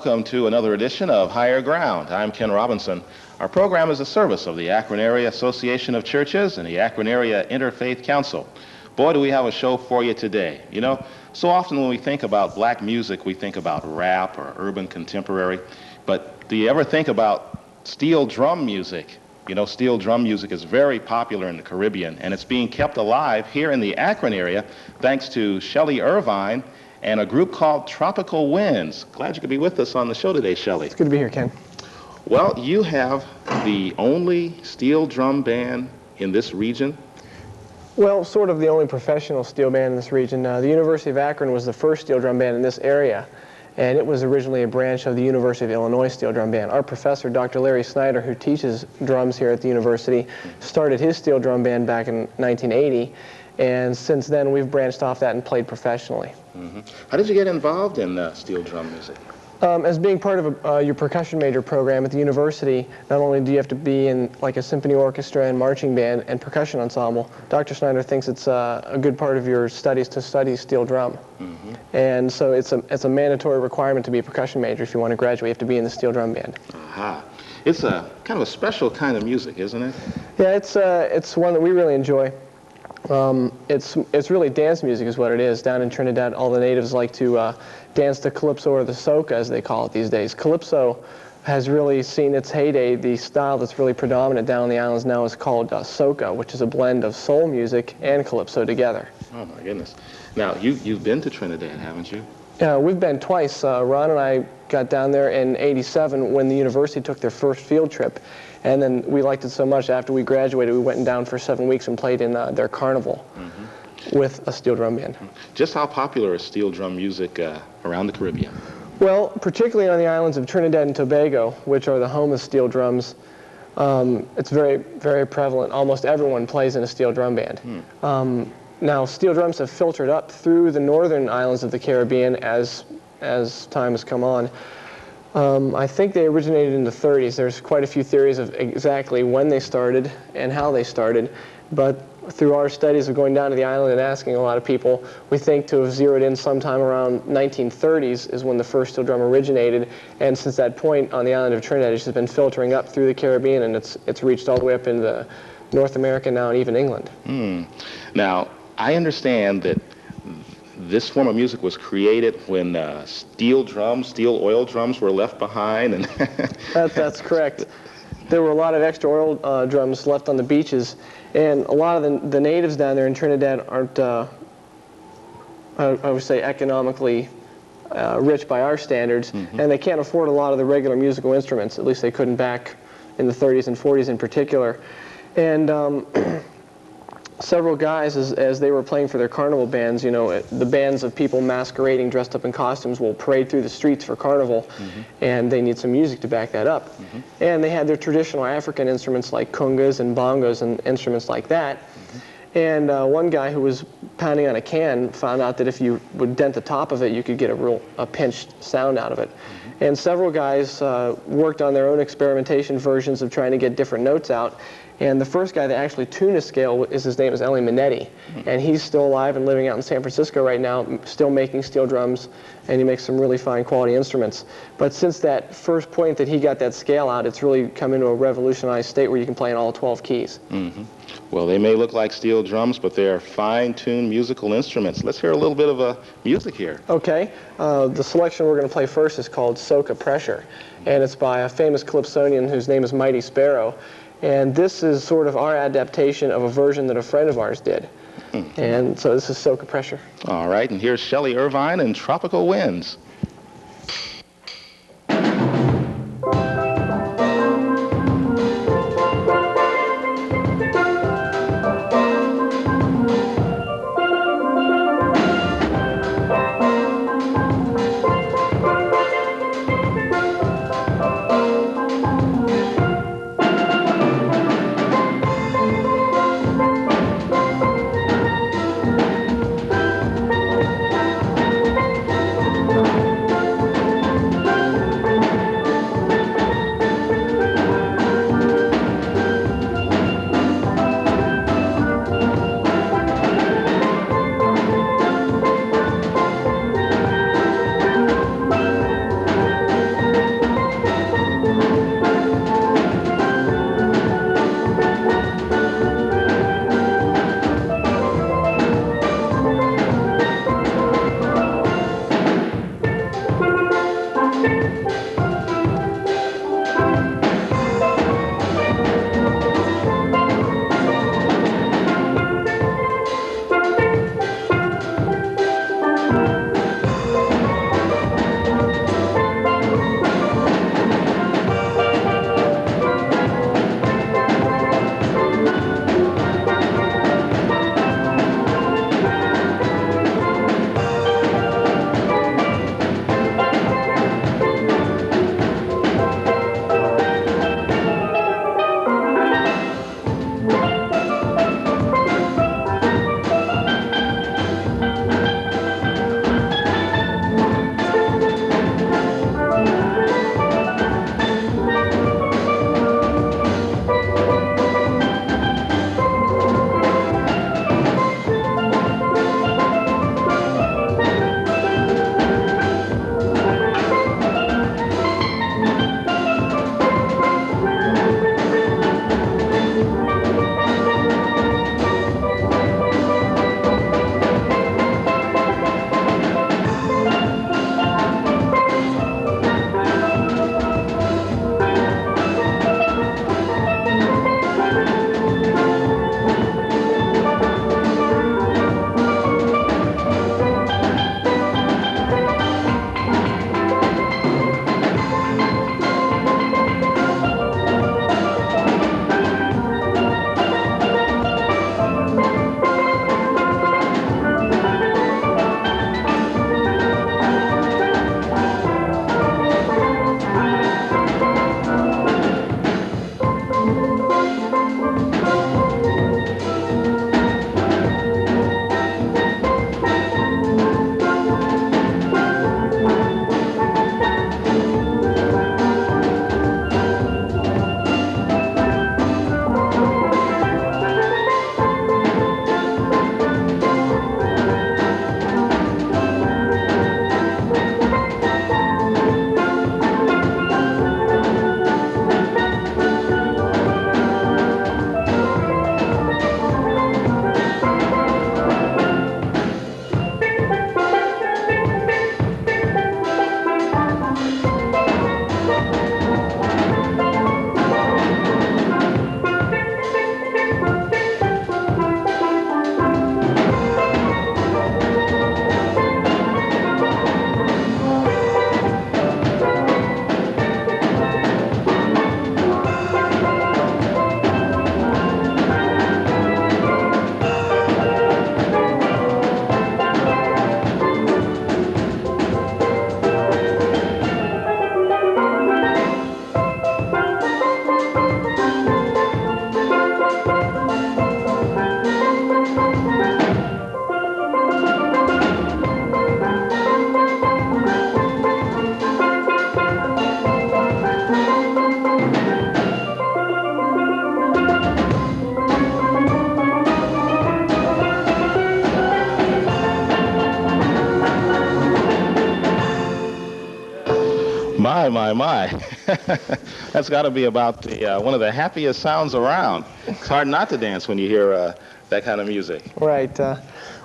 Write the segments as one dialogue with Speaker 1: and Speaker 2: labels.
Speaker 1: welcome to another edition of Higher Ground. I'm Ken Robinson. Our program is a service of the Akron Area Association of Churches and the Akron Area Interfaith Council. Boy, do we have a show for you today. You know, so often when we think about black music, we think about rap or urban contemporary. But do you ever think about steel drum music? You know, steel drum music is very popular in the Caribbean, and it's being kept alive here in the Akron area thanks to Shelly Irvine and a group called Tropical Winds. Glad you could be with us on the show today, Shelly.
Speaker 2: It's good to be here, Ken.
Speaker 1: Well, you have the only steel drum band in this region?
Speaker 2: Well, sort of the only professional steel band in this region. The University of Akron was the first steel drum band in this area, and it was originally a branch of the University of Illinois steel drum band. Our professor, Dr. Larry Snyder, who teaches drums here at the university, started his steel drum band back in 1980, and since then we've branched off that and played professionally.
Speaker 1: Mm-hmm. How did you get involved in steel drum music?
Speaker 2: As being part of your percussion major program at the university, not only do you have to be in like a symphony orchestra and marching band and percussion ensemble, Dr. Snyder thinks it's a good part of your studies to study steel drum. Mm-hmm. And so it's a mandatory requirement to be a percussion major. If you want to graduate, you have to be in the steel drum band.
Speaker 1: Aha. It's a kind of a special kind of music, isn't it?
Speaker 2: Yeah, it's one that we really enjoy. It's really dance music is what it is. Down in Trinidad, all the natives like to dance to calypso, or the soca as they call it these days. Calypso has really seen its heyday. The style that's really predominant down on the islands now is called soca, which is a blend of soul music and calypso together.
Speaker 1: Oh my goodness. Now, you've been to Trinidad, haven't you?
Speaker 2: Yeah, we've been twice. Ron and I got down there in '87 when the university took their first field trip. And then we liked it so much, after we graduated, we went down for 7 weeks and played in their carnival with a steel drum band.
Speaker 1: Just how popular is steel drum music around the Caribbean?
Speaker 2: Well, particularly on the islands of Trinidad and Tobago, which are the home of steel drums, it's very, very prevalent. Almost everyone plays in a steel drum band. Now, steel drums have filtered up through the northern islands of the Caribbean as time has come on. I think they originated in the 30s. There's quite a few theories of exactly when they started and how they started, but through our studies of going down to the island and asking a lot of people, we think to have zeroed in sometime around 1930s is when the first steel drum originated, and since that point on the island of Trinidad it's just been filtering up through the Caribbean, and it's reached all the way up into North America now and even England.
Speaker 1: Now, I understand that this form of music was created when steel oil drums were left behind. And
Speaker 2: That's correct. There were a lot of extra oil drums left on the beaches, and a lot of the natives down there in Trinidad aren't, I would say, economically rich by our standards, and they can't afford a lot of the regular musical instruments. At least they couldn't back in the 30s and 40s in particular. And several guys, as they were playing for their carnival bands, you know, the bands of people masquerading dressed up in costumes will parade through the streets for carnival, and they need some music to back that up. And they had their traditional African instruments like congas and bongos and instruments like that. And one guy who was pounding on a can found out that if you would dent the top of it, you could get a pinched sound out of it. And several guys worked on their own experimentation versions of trying to get different notes out. And the first guy that actually tuned a scale his name is Ellie Minetti. And he's still alive and living out in San Francisco right now, still making steel drums, and he makes some really fine quality instruments. But since that first point that he got that scale out, it's really come into a revolutionized state where you can play in all 12 keys.
Speaker 1: Well, they may look like steel drums, but they are fine-tuned musical instruments. Let's hear a little bit of music here.
Speaker 2: Okay. The selection we're going to play first is called Soca Pressure, and it's by a famous calypsonian whose name is Mighty Sparrow. And this is sort of our adaptation of a version that a friend of ours did. And so this is Soca Pressure.
Speaker 1: All right, and here's Shelly Irvine and Tropical Winds. My. That's got to be about one of the happiest sounds around. It's hard not to dance when you hear that kind of music.
Speaker 2: Right.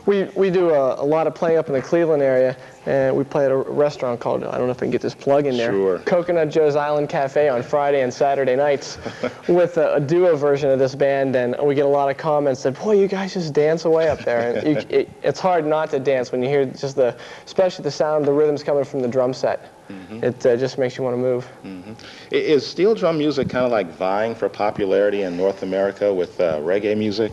Speaker 2: We do a lot of playing up in the Cleveland area, and we play at a restaurant called, I don't know if I can get this plug in there,
Speaker 1: Sure.
Speaker 2: Coconut Joe's Island Cafe on Friday and Saturday nights with a duo version of this band, and we get a lot of comments that, boy, you guys just dance away up there. And it's hard not to dance when you hear just especially the sound, the rhythms coming from the drum set. Mm-hmm. It just makes you want to move.
Speaker 1: Mm-hmm. Is steel drum music kind of like vying for popularity in North America with reggae music?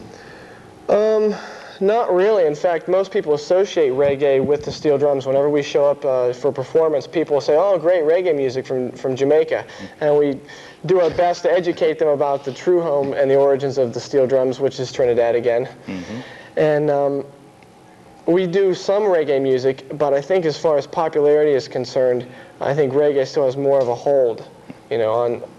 Speaker 2: Not really. In fact, most people associate reggae with the steel drums. Whenever we show up for performance, people say, oh, great reggae music from Jamaica. And we do our best to educate them about the true home and the origins of the steel drums, which is Trinidad again. Mm-hmm. And we do some reggae music, but I think as far as popularity is concerned, I think reggae still has more of a hold,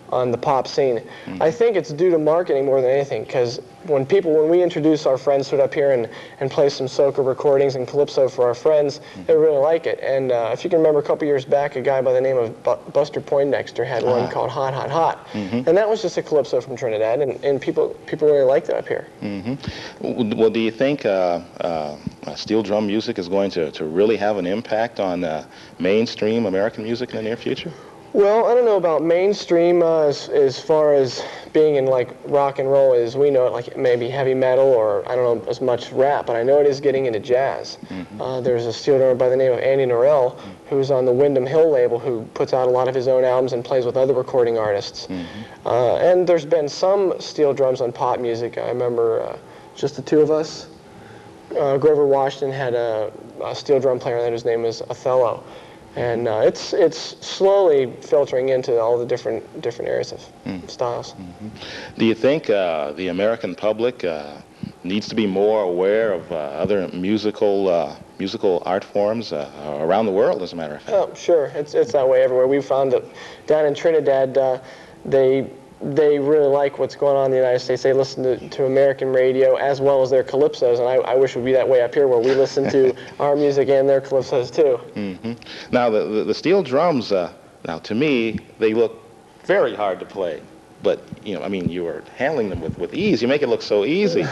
Speaker 2: on the pop scene. Mm-hmm. I think it's due to marketing more than anything, because when we introduce our friends to it up here and play some soca recordings and calypso for our friends, mm-hmm. they really like it. And if you can remember a couple years back, a guy by the name of Buster Poindexter had one called Hot, Hot, Hot. Mm-hmm. And that was just a calypso from Trinidad, and people really liked it up here.
Speaker 1: Mm-hmm. Well, do you think steel drum music is going to really have an impact on mainstream American music in the near future?
Speaker 2: Well, I don't know about mainstream as far as being in like rock and roll as we know it, like maybe heavy metal or I don't know as much rap, but I know it is getting into jazz. Mm-hmm. There's a steel drummer by the name of Andy Norell who's on the Wyndham Hill label who puts out a lot of his own albums and plays with other recording artists. Mm-hmm. And there's been some steel drums on pop music. I remember just the two of us. Grover Washington had a steel drum player that his name was Othello. And it's slowly filtering into all the different areas of styles. Mm-hmm.
Speaker 1: Do you think the American public needs to be more aware of other musical art forms around the world, as a matter of fact?
Speaker 2: Oh, sure. It's that way everywhere. We've found that down in Trinidad, they really like what's going on in the United States. They listen to American radio as well as their calypsos, and I wish it would be that way up here where we listen to our music and their calypsos too.
Speaker 1: Mm-hmm. Now, the steel drums, now to me, they look very hard to play, but you were handling them with ease. You make it look so easy.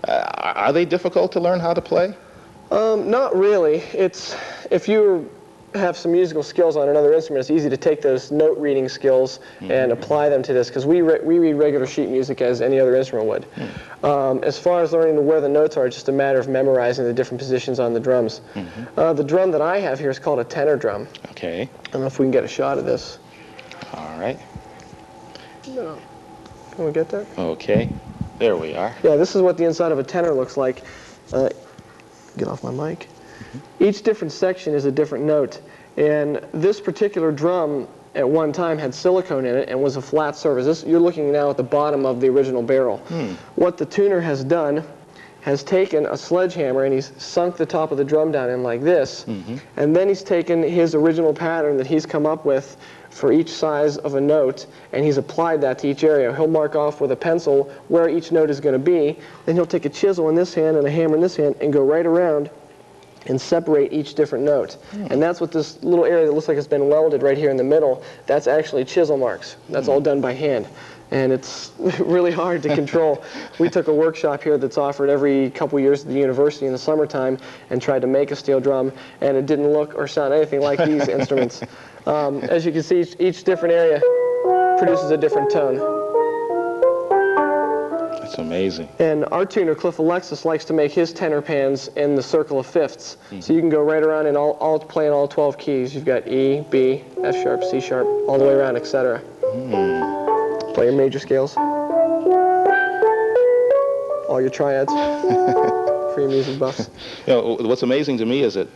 Speaker 1: Are they difficult to learn how to play?
Speaker 2: Not really. If you have some musical skills on another instrument, it's easy to take those note reading skills and apply them to this, because we read regular sheet music as any other instrument would. As far as learning where the notes are, it's just a matter of memorizing the different positions on the drums. The drum that I have here is called a tenor drum.
Speaker 1: Okay.
Speaker 2: I don't know if we can get a shot of this.
Speaker 1: All right.
Speaker 2: No. Can we get that?
Speaker 1: Okay. There we are.
Speaker 2: Yeah, this is what the inside of a tenor looks like. Get off my mic. Each different section is a different note, and this particular drum at one time had silicone in it and was a flat surface. You're looking now at the bottom of the original barrel. What the tuner has done has taken a sledgehammer and he's sunk the top of the drum down in like this, and then he's taken his original pattern that he's come up with for each size of a note, and he's applied that to each area. He'll mark off with a pencil where each note is going to be, then he'll take a chisel in this hand and a hammer in this hand and go right around and separate each different note. And that's what this little area that looks like it's been welded right here in the middle, that's actually chisel marks. That's all done by hand. And it's really hard to control. We took a workshop here that's offered every couple years at the university in the summertime and tried to make a steel drum, and it didn't look or sound anything like these instruments. As you can see, each different area produces a different tone.
Speaker 1: That's amazing.
Speaker 2: And our tuner, Cliff Alexis, likes to make his tenor pans in the circle of fifths. So you can go right around and all play in all 12 keys. You've got E, B, F sharp, C sharp, all the way around, etc. Play your major scales. All your triads for your music buffs.
Speaker 1: What's amazing to me is that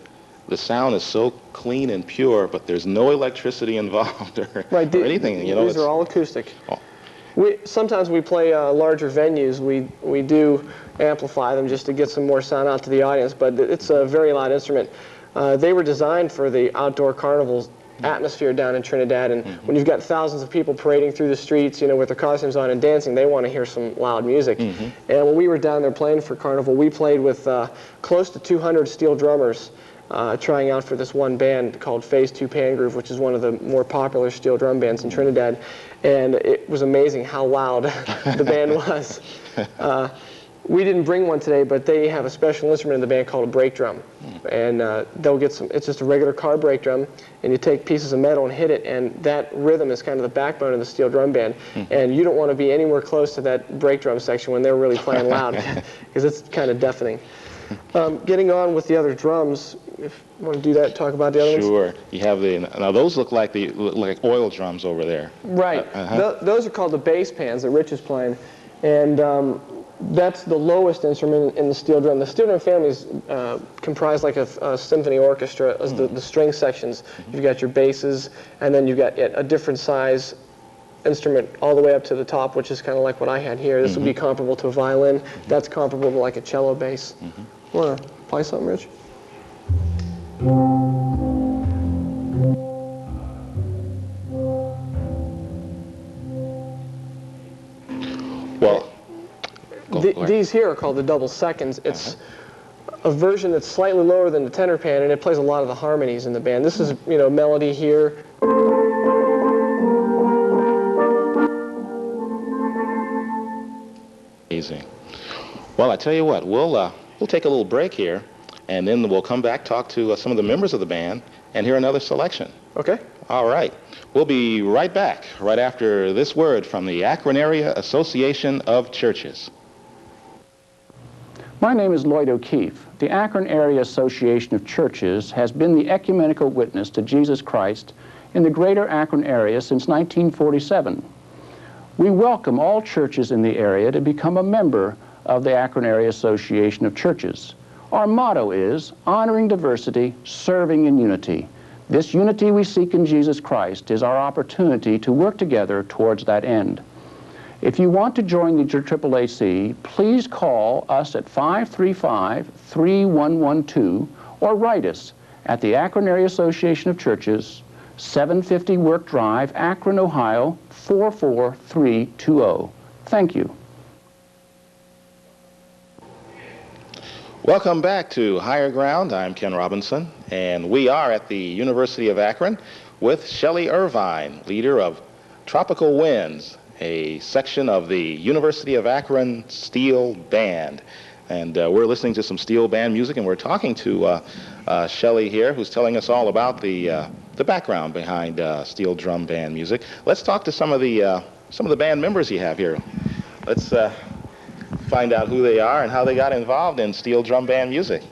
Speaker 1: the sound is so clean and pure, but there's no electricity involved or anything.
Speaker 2: These are all acoustic. Sometimes we play larger venues. We do amplify them just to get some more sound out to the audience, but it's a very loud instrument. They were designed for the outdoor carnivals atmosphere down in Trinidad, and when you've got thousands of people parading through the streets, with their costumes on and dancing, they want to hear some loud music. And when we were down there playing for Carnival, we played with close to 200 steel drummers trying out for this one band called Phase 2 Pan Groove, which is one of the more popular steel drum bands in Trinidad. And it was amazing how loud the band was. We didn't bring one today, but they have a special instrument in the band called a brake drum. And they'll get some, it's just a regular car brake drum, and you take pieces of metal and hit it, and that rhythm is kind of the backbone of the steel drum band. And you don't want to be anywhere close to that brake drum section when they're really playing loud, because it's kind of deafening. Getting on with the other drums, if you want to do that, talk about the other ones.
Speaker 1: Sure. You have the, now those look like oil drums over there.
Speaker 2: Right. Those are called the bass pans that Rich is playing. And that's the lowest instrument in the steel drum. The steel drum family is comprised like a symphony orchestra as the string sections. You've got your basses, and then you've got a different size instrument all the way up to the top, which is kind of like what I had here. This would be comparable to a violin. That's comparable to like a cello bass. Want to play something, Rich?
Speaker 1: Well,
Speaker 2: these here are called the double seconds. It's a version that's slightly lower than the tenor pan, and it plays a lot of the harmonies in the band. This is, you know, melody here.
Speaker 1: Amazing. Well, I tell you what, we'll take a little break here, and then we'll come back, talk to some of the members of the band, and hear another selection.
Speaker 2: Okay.
Speaker 1: All right. We'll be right back, right after this word from the Akron Area Association of Churches.
Speaker 3: My name is Lloyd O'Keefe. The Akron Area Association of Churches has been the ecumenical witness to Jesus Christ in the greater Akron area since 1947. We welcome all churches in the area to become a member of the Akron Area Association of Churches. Our motto is honoring diversity, serving in unity. This unity we seek in Jesus Christ is our opportunity to work together towards that end. If you want to join the AAAC, please call us at 535-3112 or write us at the Akron Area Association of Churches, 750 Work Drive, Akron, Ohio, 44320. Thank you.
Speaker 1: Welcome back to Higher Ground. I'm Ken Robinson, and we are at the University of Akron with Shelly Irvine, leader of Tropical Winds, a section of the University of Akron Steel Band. And we're listening to some steel band music, and we're talking to Shelly here, who's telling us all about the background behind steel drum band music. Let's talk to some of the band members you have here. Let's find out who they are and how they got involved in steel drum band music.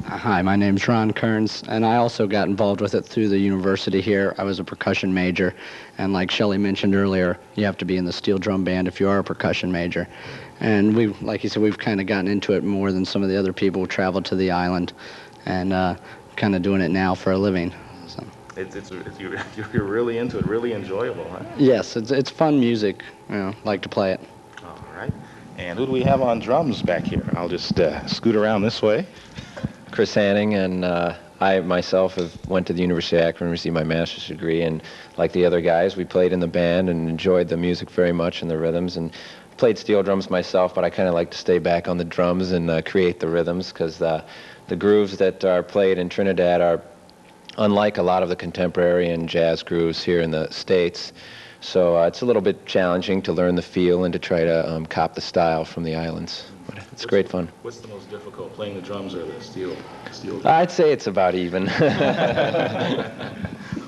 Speaker 4: Hi, my name's Ron Kearns, and I also got involved with it through the university here. I was a percussion major, and like Shelly mentioned earlier, you have to be in the steel drum band if you are a percussion major. And we've, like you said, we've kind of gotten into it more than some of the other people who traveled to the island, and kind of doing it now for a living. So.
Speaker 1: You're really into it, really enjoyable, huh?
Speaker 4: Yes, it's fun music, you know, like to play it.
Speaker 1: All right. And who do we have on drums back here? I'll just scoot around this way.
Speaker 5: Chris Hanning, and I myself went to the University of Akron and received my master's degree, and like the other guys, we played in the band and enjoyed the music very much and the rhythms, and played steel drums myself, but I kind of like to stay back on the drums and create the rhythms, because the grooves that are played in Trinidad are unlike a lot of the contemporary and jazz grooves here in the States. So it's a little bit challenging to learn the feel and to try to cop the style from the islands. But it's great fun.
Speaker 1: What's the most difficult, playing the drums or the steel drums?
Speaker 5: I'd say it's about even.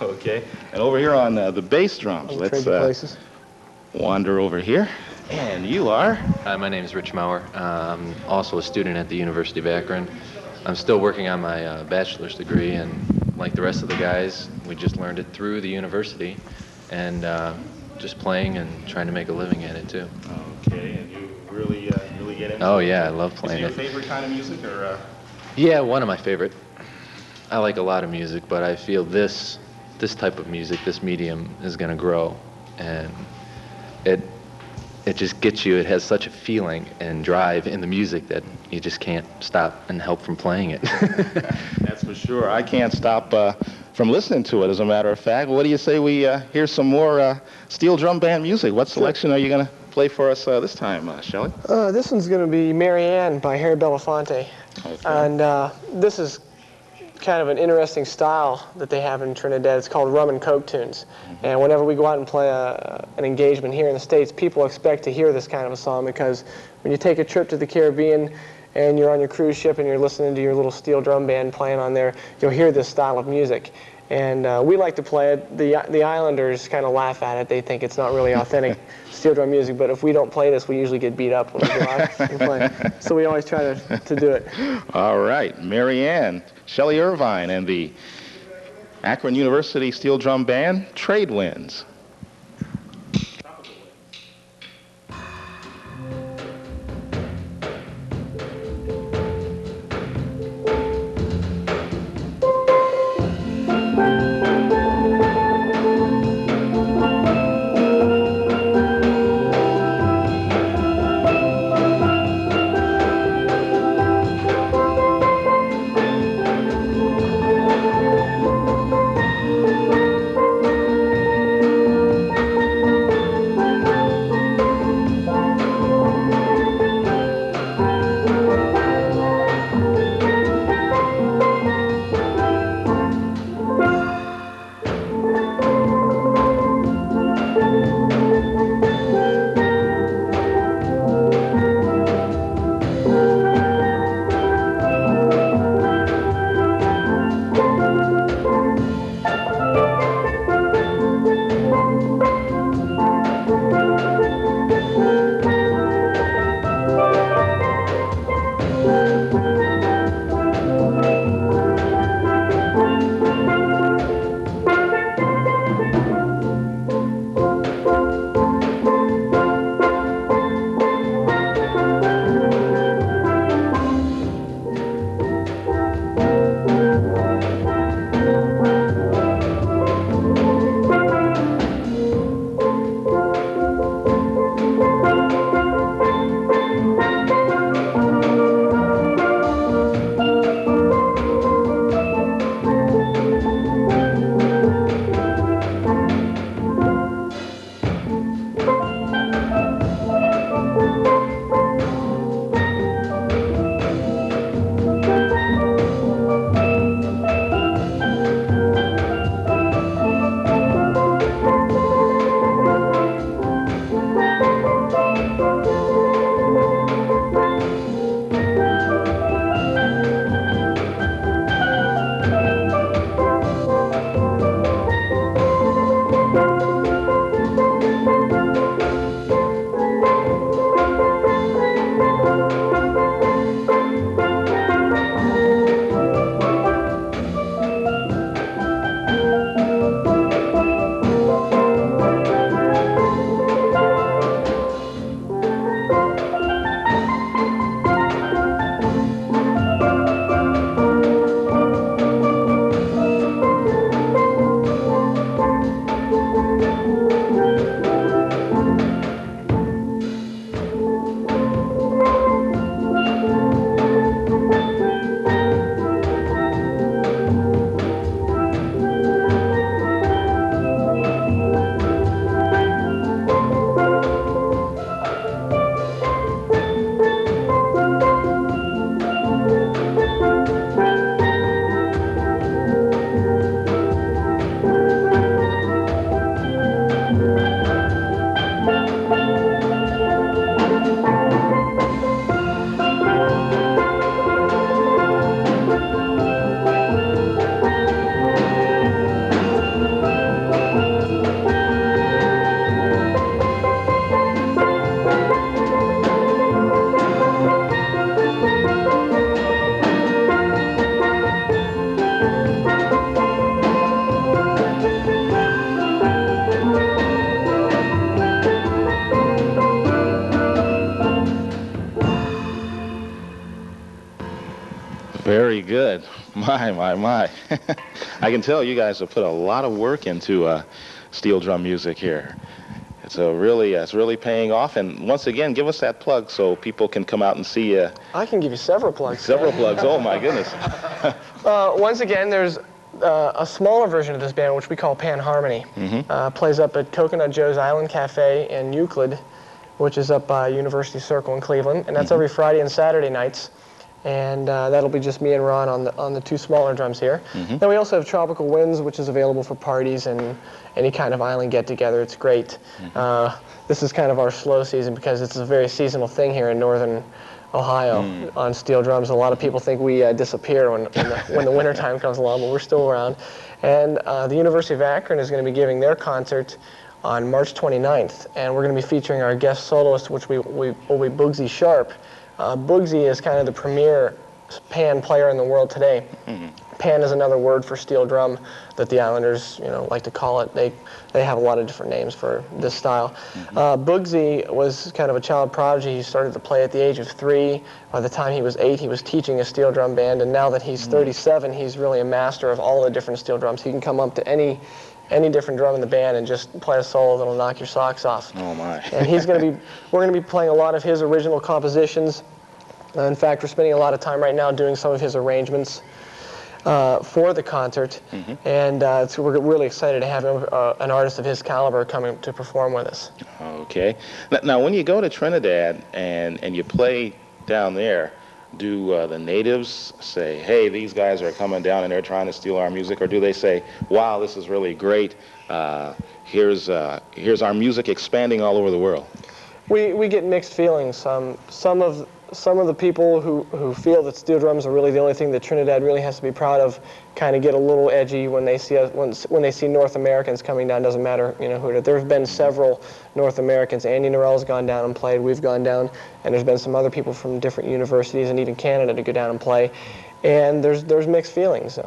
Speaker 1: Okay. And over here on the bass drums, let's wander over here. And you are?
Speaker 6: Hi, my name is Rich Maurer. I'm also a student at the University of Akron. I'm still working on my bachelor's degree, and like the rest of the guys, we just learned it through the university, and just playing and trying to make a living at it too.
Speaker 1: Okay, and you really get into it?
Speaker 6: Oh yeah, I love playing it.
Speaker 1: Is it your favorite kind of music, or?
Speaker 6: Yeah, one of my favorite. I like a lot of music, but I feel this type of music, this medium, is going to grow, and it just gets you. It has such a feeling and drive in the music that you just can't stop and help from playing it.
Speaker 1: That's for sure. I can't stop from listening to it, as a matter of fact. What do you say we hear some more steel drum band music? What selection are you going to play for us this time, Shelly?
Speaker 2: This one's going to be Mary Ann by Harry Belafonte.
Speaker 1: Okay.
Speaker 2: And this is kind of an interesting style that they have in Trinidad. It's called rum and coke tunes. And whenever we go out and play an engagement here in the States, people expect to hear this kind of a song, because when you take a trip to the Caribbean and you're on your cruise ship and you're listening to your little steel drum band playing on there, you'll hear this style of music. And we like to play it. The Islanders kind of laugh at it. They think it's not really authentic steel drum music, but if we don't play this, we usually get beat up when we go out and play. So we always try to do it.
Speaker 1: All right, Mary Ann, Shelly Irvine, and the Akron University Steel Drum Band, Trade Winds. Very good. My. I can tell you guys have put a lot of work into steel drum music here. It's really paying off. And once again, give us that plug so people can come out and see you.
Speaker 2: I can give you several plugs.
Speaker 1: Several plugs. Oh my goodness.
Speaker 2: Once again, there's a smaller version of this band, which we call Pan Harmony. Plays up at Coconut Joe's Island Cafe in Euclid, which is up by University Circle in Cleveland, and that's every Friday and Saturday nights. and that'll be just me and Ron on the two smaller drums here. Then we also have Tropical Winds, which is available for parties and any kind of island get-together. It's great. This is kind of our slow season because it's a very seasonal thing here in northern Ohio on steel drums. A lot of people think we disappear when the winter time comes along, but we're still around. And the University of Akron is going to be giving their concert on March 29th, and we're going to be featuring our guest soloist, which will be Bugsy Sharp. Bugsy is kind of the premier pan player in the world today. Pan is another word for steel drum that the Islanders, like to call it. They have a lot of different names for this style. Bugsy was kind of a child prodigy. He started to play at the age of 3. By the time he was 8, he was teaching a steel drum band, and now that he's 37, he's really a master of all the different steel drums. He can come up to any different drum in the band and just play a solo that'll knock your socks off.
Speaker 1: Oh my!
Speaker 2: And we're going to be playing a lot of his original compositions. In fact, we're spending a lot of time right now doing some of his arrangements for the concert, and so we're really excited to have him, an artist of his caliber, coming to perform with us.
Speaker 1: Okay. Now, when you go to Trinidad and you play down there, do the natives say, "Hey, these guys are coming down and they're trying to steal our music," or do they say, "Wow, this is really great. Here's our music expanding all over the world"?
Speaker 2: We get mixed feelings. Some of the people who feel that steel drums are really the only thing that Trinidad really has to be proud of kind of get a little edgy when they see us, when they see North Americans coming down. Doesn't matter, who. There have been several North Americans. Andy Norell's gone down and played. We've gone down, and there's been some other people from different universities and even Canada to go down and play. And there's mixed feelings.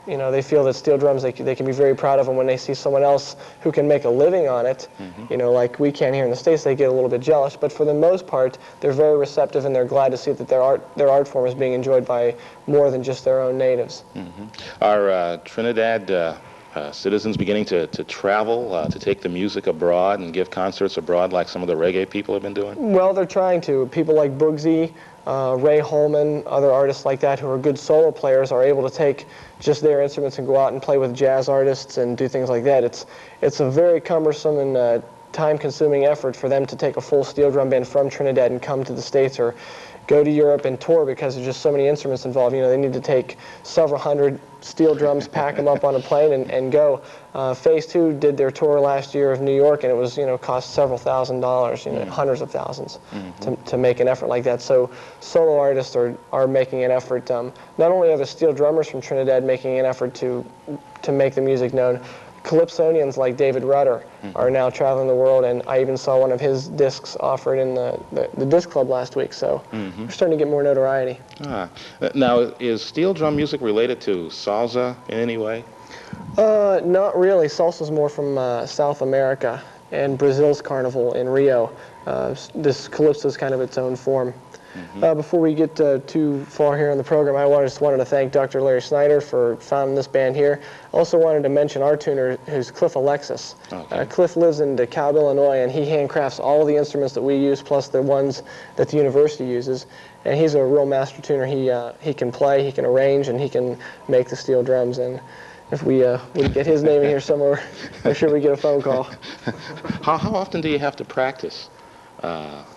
Speaker 2: They feel that steel drums, they can be very proud of them. When they see someone else who can make a living on it, like we can here in the States, they get a little bit jealous. But for the most part, they're very receptive, and they're glad to see that their art form is being enjoyed by more than just their own natives.
Speaker 1: Are Trinidad citizens beginning to travel, to take the music abroad and give concerts abroad like some of the reggae people have been doing?
Speaker 2: Well, they're trying to. People like Bugsy, Ray Holman, other artists like that who are good solo players are able to take just their instruments and go out and play with jazz artists and do things like that. It's a very cumbersome and time-consuming effort for them to take a full steel drum band from Trinidad and come to the States or go to Europe and tour because there's just so many instruments involved. They need to take several hundred steel drums, pack them up on a plane, and go. Phase 2 did their tour last year of New York, and it was, cost several $1,000s, hundreds of thousands, to make an effort like that. So solo artists are making an effort. Not only are the steel drummers from Trinidad making an effort to make the music known, Calypsonians like David Rutter are now traveling the world, and I even saw one of his discs offered in the disc club last week, so we're starting to get more notoriety.
Speaker 1: Now, is steel drum music related to salsa in any way?
Speaker 2: Not really. Salsa's more from South America and Brazil's carnival in Rio. This calypso is kind of its own form. Before we get too far here on the program, I just wanted to thank Dr. Larry Snyder for founding this band here. Also wanted to mention our tuner, who's Cliff Alexis. Cliff lives in DeKalb, Illinois, and he handcrafts all the instruments that we use, plus the ones that the university uses. And he's a real master tuner. He can play, he can arrange, and he can make the steel drums. And if we get his name in here somewhere, I'm sure we get a phone call.
Speaker 1: How often do you have to practice?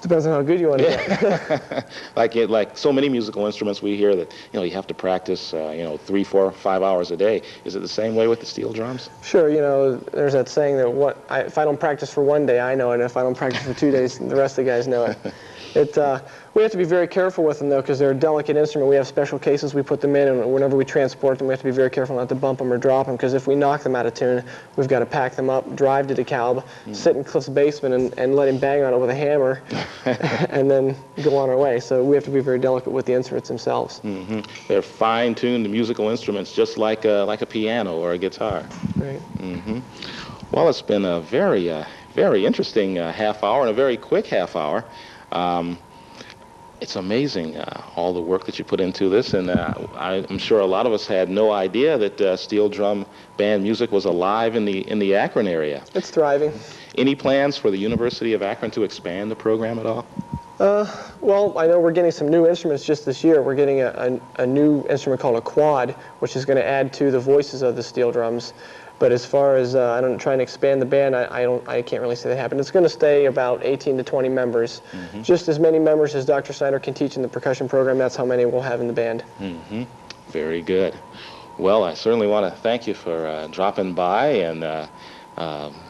Speaker 2: Depends on how good you want to get.
Speaker 1: like so many musical instruments, we hear that you have to practice 3, 4, 5 hours a day. Is it the same way with the steel drums?
Speaker 2: Sure. There's that saying that if I don't practice for 1 day, I know it. And if I don't practice for 2 days, the rest of the guys know it. We have to be very careful with them, though, because they're a delicate instrument. We have special cases we put them in, and whenever we transport them, we have to be very careful not to bump them or drop them, because if we knock them out of tune, we've got to pack them up, drive to DeKalb, sit in Cliff's basement, and let him bang on it with a hammer, and then go on our way. So we have to be very delicate with the instruments themselves.
Speaker 1: They're fine-tuned musical instruments, just like a piano or a guitar.
Speaker 2: Right.
Speaker 1: Well, it's been a very, very interesting half hour and a very quick half hour. It's amazing all the work that you put into this, and I'm sure a lot of us had no idea that steel drum band music was alive in the Akron area.
Speaker 2: It's thriving.
Speaker 1: Any plans for the University of Akron to expand the program at all?
Speaker 2: Well, I know we're getting some new instruments just this year. We're getting a new instrument called a quad, which is going to add to the voices of the steel drums. But as far as I don't try and expand the band, I can't really say that happened. It's going to stay about 18 to 20 members, just as many members as Dr. Snyder can teach in the percussion program. That's how many we'll have in the band.
Speaker 1: Very good. Well, I certainly want to thank you for dropping by and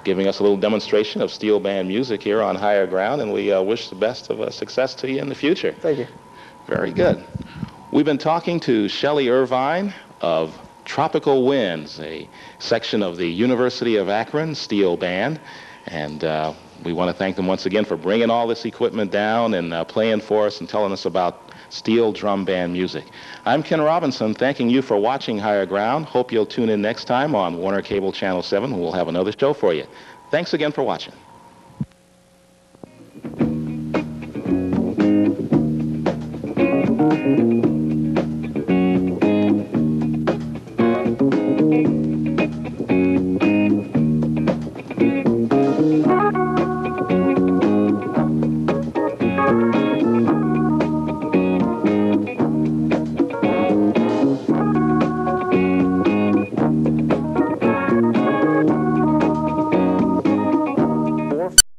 Speaker 1: giving us a little demonstration of steel band music here on Higher Ground, and we wish the best of success to you in the future.
Speaker 2: Thank you.
Speaker 1: Very good. We've been talking to Shelly Irvine of Tropical Winds, a section of the University of Akron Steel Band, and we want to thank them once again for bringing all this equipment down and playing for us and telling us about steel drum band music. I'm Ken Robinson, thanking you for watching Higher Ground. Hope you'll tune in next time on Warner Cable Channel 7. We'll have another show for you. Thanks again for watching.
Speaker 7: Thank you.